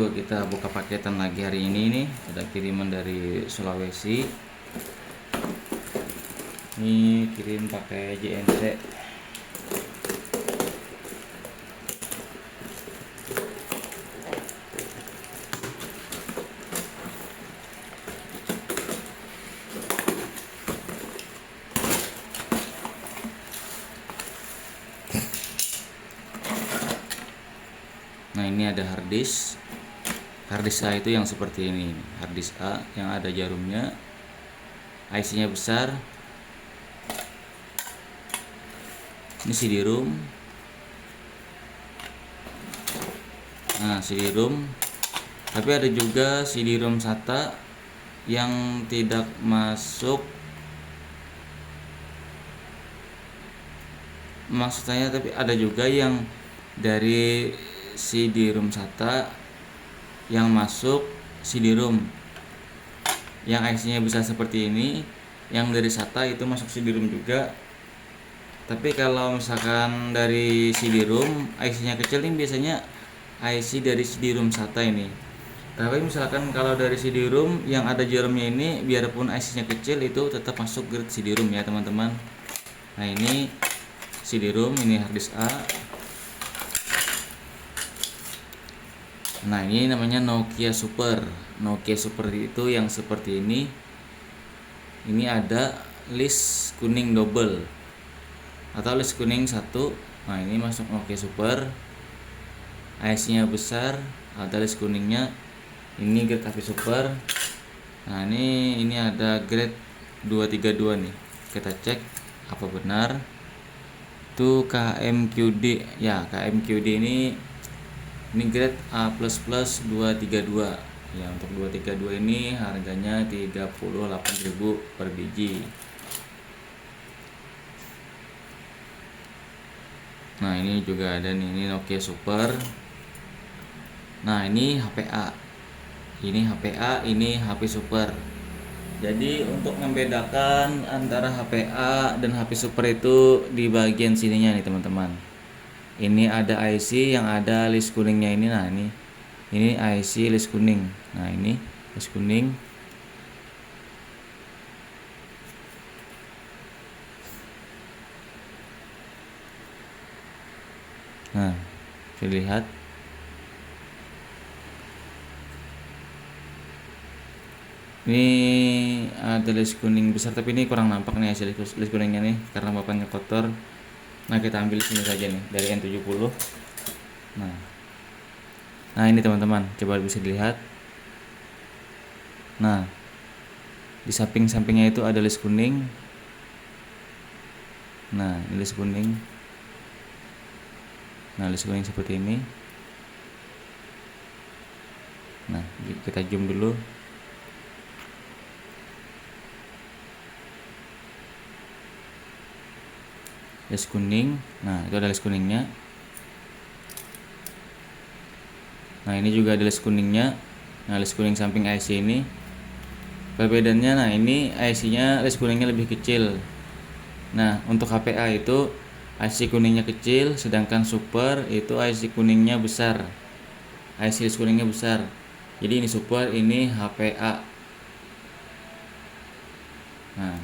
Kita buka paketan lagi hari ini nih, ada kiriman dari Sulawesi. Ini kirim pakai JNT. Nah, ini ada harddisk. Harddisk A itu yang seperti ini, harddisk A yang ada jarumnya, IC-nya besar. Ini CD-ROM. Nah, CD-ROM. Tapi ada juga CD-ROM SATA yang tidak masuk. Maksudnya, tapi ada juga yang dari CD-ROM SATA yang masuk CD-ROM, yang IC-nya bisa seperti ini, yang dari SATA itu masuk CD-ROM juga. Tapi kalau misalkan dari CD-ROM IC-nya kecil, ini biasanya IC dari CD-ROM SATA ini. Tapi misalkan kalau dari CD-ROM yang ada jarumnya ini, biarpun IC-nya kecil, itu tetap masuk grade CD-ROM ya teman-teman. Nah, ini CD-ROM, ini harddisk A. Nah, ini namanya Nokia Super. Nokia Super itu yang seperti ini. Ini ada list kuning double atau list kuning 1. Nah, ini masuk Nokia Super. IC-nya besar, ada list kuningnya. Ini grade HP Super. Nah, ini ada grade 232 nih. Kita cek apa benar. Itu KMQD. Ya, KMQD ini grade A++ 232. Ya, untuk 232 ini harganya 38.000 per biji. Nah, ini juga ada nih, ini Nokia Super. Nah, ini HPA. Ini HPA, ini HP Super. Jadi untuk membedakan antara HPA dan HP Super itu di bagian sininya nih teman-teman. Ini ada IC yang ada list kuningnya ini. Nah, ini IC list kuning. Nah, ini list kuning. Nah, bisa lihat. Ini ada list kuning besar, tapi ini kurang nampak nih hasil list kuningnya nih karena papannya kotor. Nah, kita ambil sini saja nih dari N70. Nah, ini teman-teman, coba bisa dilihat. Nah, di samping-sampingnya itu ada list kuning. Nah, ini list kuning. Nah, list kuning seperti ini. Nah, kita zoom dulu. List kuning. Nah, itu ada list kuningnya. Nah, ini juga ada list kuningnya. Nah, list kuning samping IC ini. Perbedaannya, nah ini IC-nya list kuningnya lebih kecil. Nah, untuk HPA itu IC kuningnya kecil, sedangkan Super itu IC kuningnya besar. IC list kuningnya besar. Jadi ini Super, ini HPA. Nah,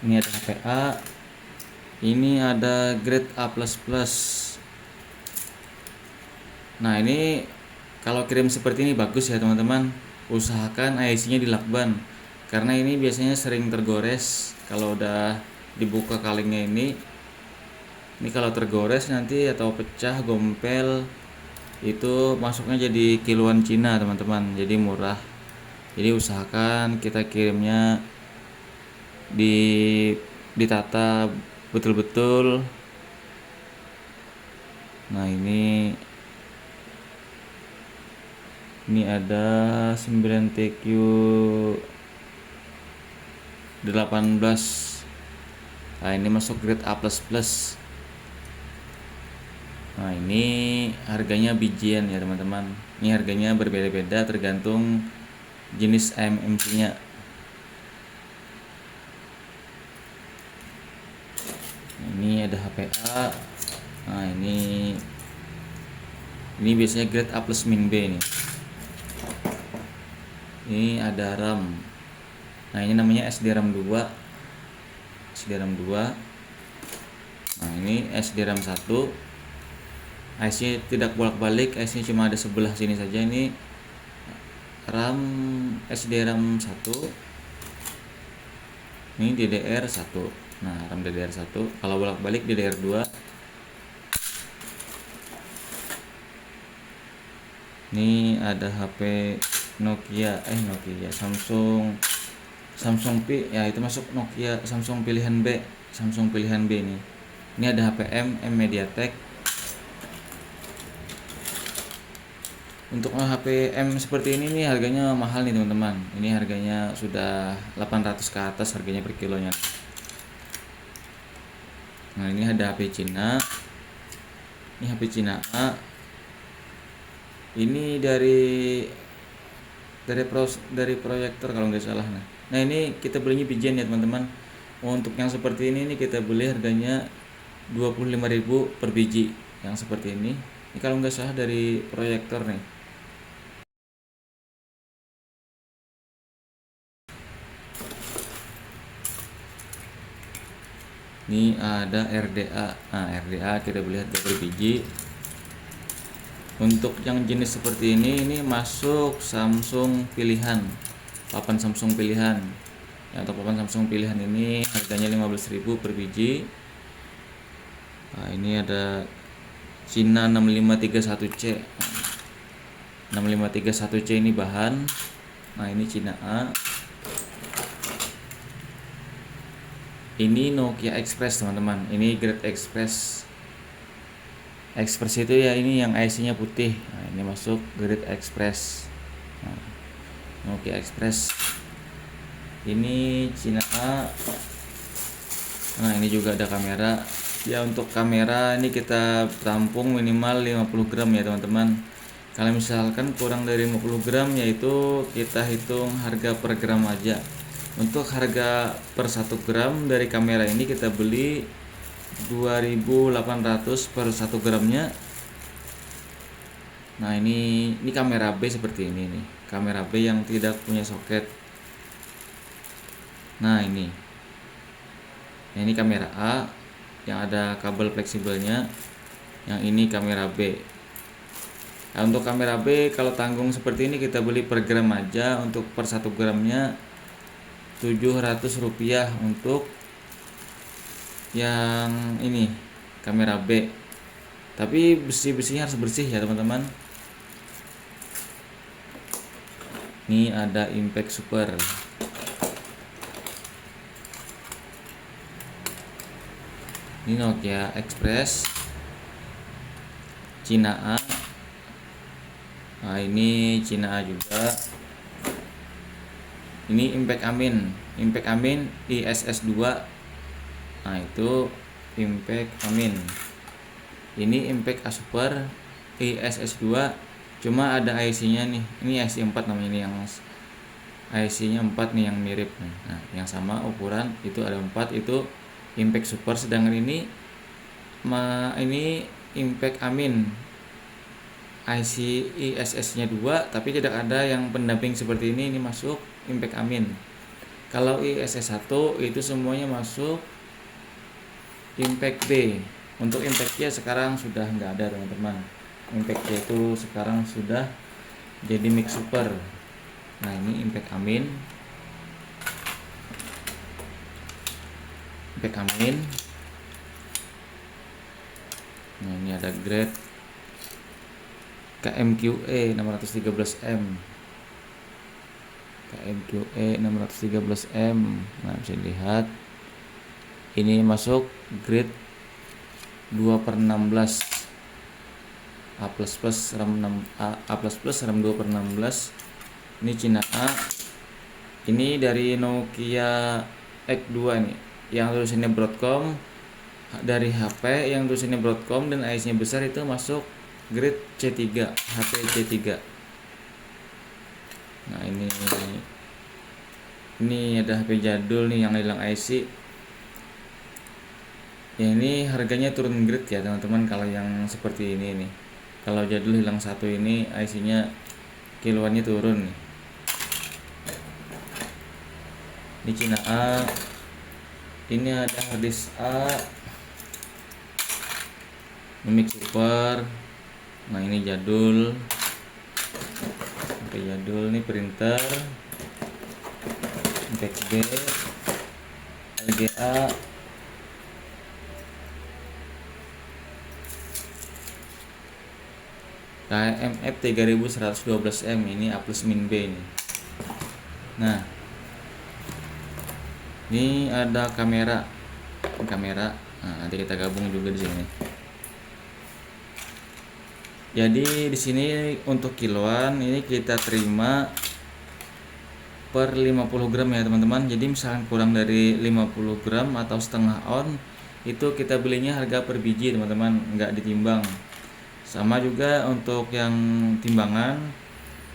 ini ada HPA. Ini ada grade A++. Nah, ini kalau kirim seperti ini bagus ya teman-teman. Usahakan IC-nya dilakban, karena ini biasanya sering tergores kalau udah dibuka kalengnya ini. Ini kalau tergores nanti atau pecah, gompel, itu masuknya jadi kiloan Cina teman-teman, jadi murah. Jadi usahakan kita kirimnya ditata betul-betul. Nah, ini ada 9TQ 18. Nah, ini masuk grade A++. Nah, ini harganya bijian ya teman-teman. Ini harganya berbeda-beda tergantung jenis MMC-nya. Ini ada HPA. Nah, ini biasanya grade A plus min B nih. Ini ada RAM. Nah, ini namanya SDRAM 2. SDRAM 2. Nah, ini SDRAM 1. IC tidak bolak-balik, IC cuma ada sebelah sini saja. Ini RAM SDRAM 1. Ini DDR1. Nah, RAM DDR1. Kalau bolak-balik DDR2. Ini ada HP Nokia, Samsung P ya, itu masuk Nokia Samsung pilihan B. Samsung pilihan B ini. Ini ada HP M MediaTek. Untuk HP M seperti ini nih harganya mahal nih teman-teman. Ini harganya sudah 800 ke atas harganya per kilonya. Nah, ini ada HP Cina. Ini HP Cina A. Ini dari proyektor kalau nggak salah. Nah, ini kita belinya bijen ya teman-teman. Untuk yang seperti ini kita beli harganya 25.000 per biji yang seperti ini. Ini kalau nggak salah dari proyektor nih. Ini ada RDA. Nah, RDA kita beli harga per biji. Untuk yang jenis seperti ini masuk Samsung pilihan, papan Samsung pilihan. Ya, untuk papan Samsung pilihan ini harganya 15.000 per biji. Nah, ini ada Cina 6531C. 6531C ini bahan. Nah, ini Cina A. Ini Nokia Express teman-teman. Ini grade Express. Express itu ya ini yang IC-nya putih. Nah, ini masuk grade Express. Nah, Nokia Express. Ini Cina A. Nah, ini juga ada kamera. Ya, untuk kamera ini kita tampung minimal 50 gram ya teman-teman. Kalau misalkan kurang dari 50 gram yaitu kita hitung harga per gram aja. Untuk harga per 1 gram dari kamera ini kita beli 2.800 per 1 gramnya. Nah, ini kamera B seperti ini nih. Kamera B yang tidak punya soket. Nah, ini kamera A yang ada kabel fleksibelnya. Yang ini kamera B. Nah, untuk kamera B kalau tanggung seperti ini kita beli per gram aja. Untuk per 1 gramnya Rp700 untuk yang ini kamera B. Tapi besi-besinya harus bersih ya teman-teman. Ini ada Impact Super. Ini Nokia Express Cina A. Nah, ini Cina A juga. Ini Impact Amin ISS2. Nah, itu Impact Amin. Ini Impact Super ISS2, cuma ada IC-nya nih. Ini IC 4 namanya, ini yang IC-nya 4 nih yang mirip. Nah, yang sama ukuran itu ada 4, itu Impact Super. Sedangkan ini Impact Amin IC ISS-nya 2, tapi tidak ada yang pendamping seperti ini masuk Impact Amin. Kalau ISS1 itu semuanya masuk Impact B. Untuk Impact C sekarang sudah nggak ada teman-teman. Impact C itu sekarang sudah jadi Mix Super. Nah, ini Impact Amin. Nah, ini ada grade KMQE 613M. KMQE 613M. Nah, bisa dilihat ini masuk grade 2/16 A++ RAM 2/16. Ini Cina A. Ini dari Nokia X2 nih, yang tulisannya Broadcom. Dari HP yang tulisannya Broadcom dan IC-nya besar itu masuk grade C3, HP C3. Nah, ini ada HP jadul nih yang hilang IC. Ya ini harganya turun grade ya teman-teman kalau yang seperti ini nih. Kalau jadul hilang satu ini IC-nya kiloannya turun nih. Ini Cina A. Ini ada harddisk A. Mimic Super. Nah ini jadul. Oke jadul nih printer. Impact B. LGA. KMF 3112M ini A plus min B ini. Nah, ini ada kamera. Nah, nanti kita gabung juga di sini. Jadi di sini untuk kiloan ini kita terima per 50 gram ya teman-teman. Jadi misalkan kurang dari 50 gram atau setengah on itu kita belinya harga per biji teman-teman, nggak ditimbang. Sama juga untuk yang timbangan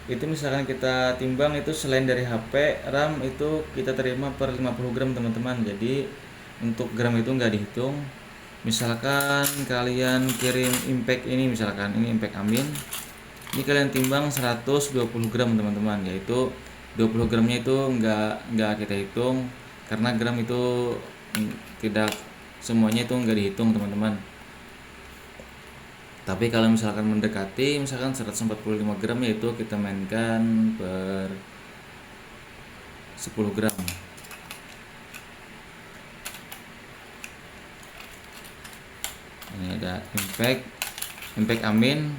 itu misalkan kita timbang itu selain dari HP, RAM itu kita terima per 50 gram teman-teman. Jadi untuk gram itu nggak dihitung. Misalkan kalian kirim impact ini, misalkan ini impact Amin, ini kalian timbang 120 gram teman-teman, yaitu 20 gramnya itu nggak kita hitung karena gram itu tidak semuanya itu nggak dihitung teman-teman. Tapi kalau misalkan mendekati misalkan 145 gram yaitu kita mainkan per 10 gram. Ini ada impact Amin.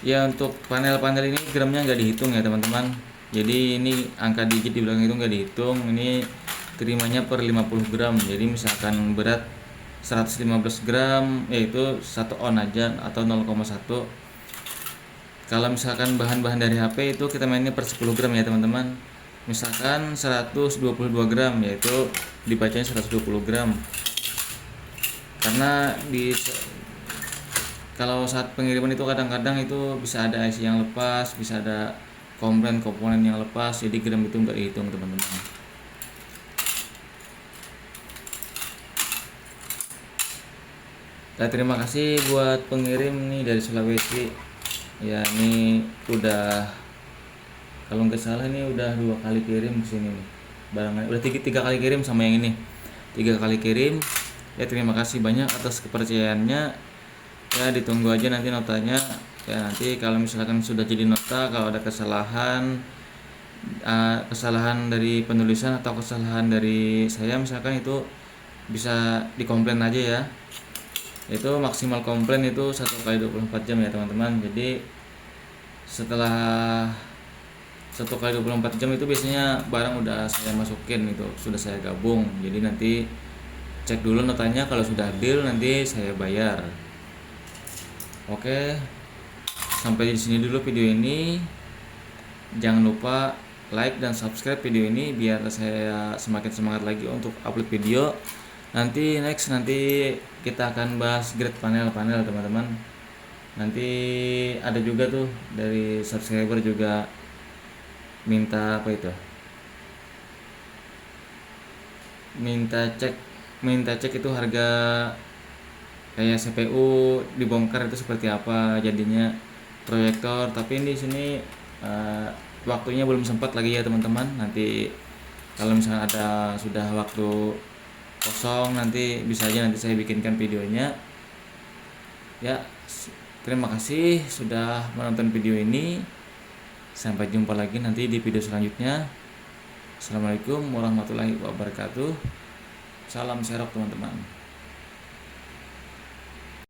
Ya untuk panel-panel ini gramnya nggak dihitung ya teman-teman. Jadi ini angka digit di belakang itu nggak dihitung. Ini terimanya per 50 gram. Jadi misalkan berat 115 gram yaitu 1 on aja atau 0,1. Kalau misalkan bahan-bahan dari HP itu kita mainnya per 10 gram ya teman-teman. Misalkan 122 gram yaitu dibacanya 120 gram. Karena kalau saat pengiriman itu kadang-kadang itu bisa ada IC yang lepas, bisa ada komponen yang lepas, jadi gram itu nggak dihitung teman-teman. Nah, terima kasih buat pengirim nih dari Sulawesi. Ya ini udah kalau nggak salah ini udah 2 kali kirim ke sini nih. Barangnya udah tiga kali kirim sama yang ini. 3 kali kirim. Ya terima kasih banyak atas kepercayaannya. Ya ditunggu aja nanti notanya. Ya nanti kalau misalkan sudah jadi nota, kalau ada kesalahan dari penulisan atau kesalahan dari saya misalkan itu bisa dikomplain aja ya. Itu maksimal komplain itu 1 kali 24 jam ya teman-teman. Jadi setelah 1 kali 24 jam itu biasanya barang udah saya masukin, itu sudah saya gabung. Jadi nanti cek dulu notanya, kalau sudah deal nanti saya bayar. Oke, sampai di sini dulu video ini. Jangan lupa like dan subscribe video ini biar saya semakin semangat lagi untuk upload video. Nanti kita akan bahas grade panel teman-teman. Nanti ada juga tuh dari subscriber juga minta apa itu? Minta cek itu harga kayak CPU dibongkar itu seperti apa jadinya proyektor. Tapi di sini waktunya belum sempat lagi ya teman-teman. Nanti kalau misalnya sudah waktu kosong nanti bisa aja nanti saya bikinkan videonya. Ya, terima kasih sudah menonton video ini. Sampai jumpa lagi nanti di video selanjutnya. Assalamualaikum warahmatullahi wabarakatuh. Salam serok teman-teman.